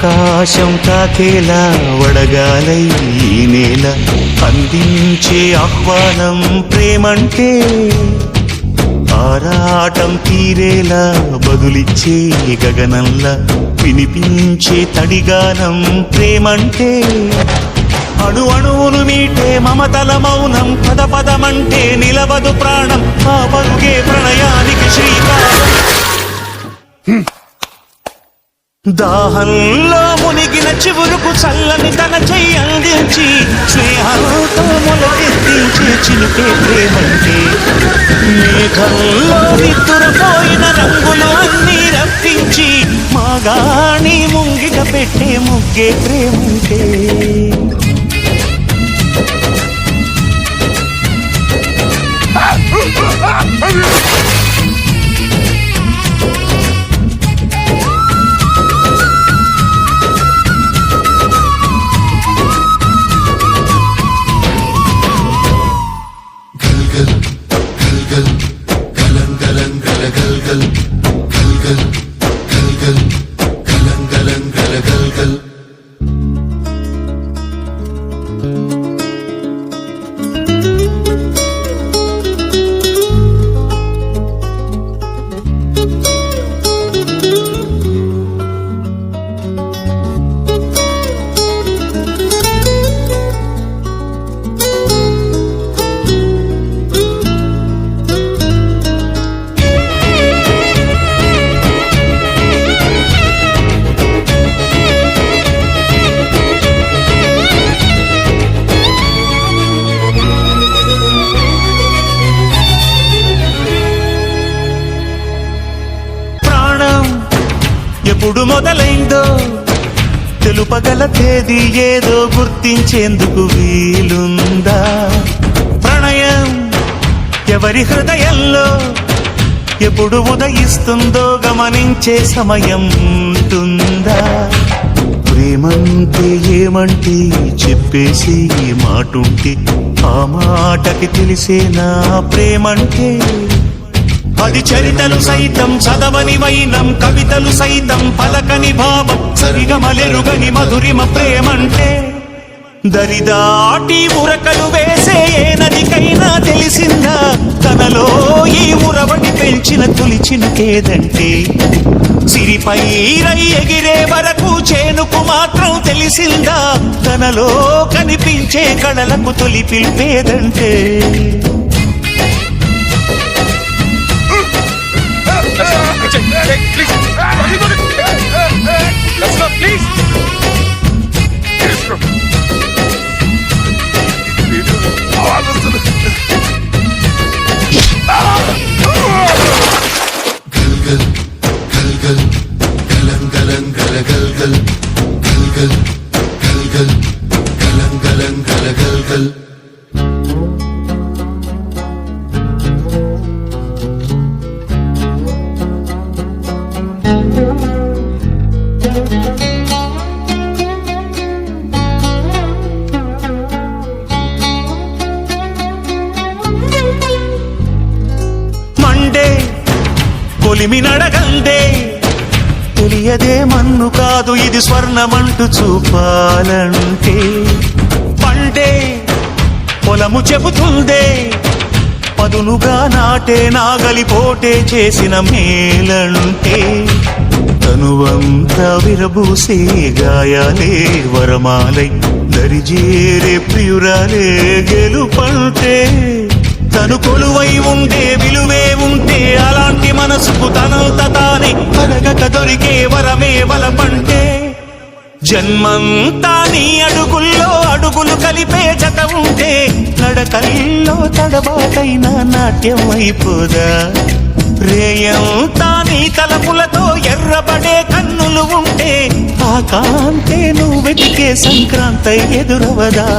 ఆకాశం తాకేలా వడగాలై ఈ నేల అందించే ఆహ్వానం ప్రేమంటే ఆరాటం తీరేలా బదులిచ్చే గగనంలా వినిపించే తడిగానం ప్రేమంటే అణు అణువును మీటే మమతల మౌనం పద పదమంటే నిలవదు ప్రాణం ఆ పరుగే ప్రణయానికి శ్రీకారం దాహంలో మునిగిన చివురుకు చల్లని తన చెయ్యి అందించి స్నేహంతో మొలకెత్తించే చిలుకే ప్రేమంటే మేఘంలో నిద్దురపోయిన రంగులు అన్నీ రప్పించి మాగాణి ముంగిట పెట్టే ముగ్గే ప్రేమంటే ఎప్పుడు మొదలైందో తెలుపగల తేదీ ఏదో గుర్తించేందుకు వీలుందా ప్రణయం ఎవరి హృదయంలో ఎప్పుడు ఉదయిస్తుందో గమనించే సమయం ఉంటుందా ప్రేమంటే ఏమంటే చెప్పేసి మాటుంటే ఆ మాటకి తెలిసేనా ప్రేమంటే అది చరితలు సైతం చదవని వైనం కవితలు సైతం పలకని భావం సరిగమలెరుగని మధురిమ ప్రేమంటే దరిదాటి ఉరకలు వేసే ఏ నదికైనా తెలిసిందా తనలో ఈ ఉరవడి పెంచిన తొలిచినకేదంటే సిరిపై రై ఎగిరే వరకు చేనుకు మాత్రం తెలిసిందా తనలో కనిపించే కళలకు తొలి పిలిపేదంటే Please. Let's go, please. కొలిమి నడగందే తెలియదే మన్ను కాదు ఇది స్వర్ణమంటూ చూపాలంటే పండే పొలము చెబుతుందే పదునుగా నాటే నాగలి పోటే చేసిన మేలంటే తనువంతా విరబూసే గాయాలే వరమాలై దరిజేరే ప్రియురాలే గెలుపంటే తను కొలువై ఉండే విలువే ఉంటే అలాంటి మనసుకు తనంత తానే అడగక దొరికే వరమే వలపంటే జన్మంతా నీ అడుగుల్లో అడుగులు కలిపే జత ఉంటే నడకల్లో తడబాటైన నాట్యం అయిపోదా రేయంతా నీ తలపులతో ఎర్రబడే కన్నులు ఉంటే ఆ కాంతే నువ్వు వెతికే సంక్రాంతి ఎదురవదా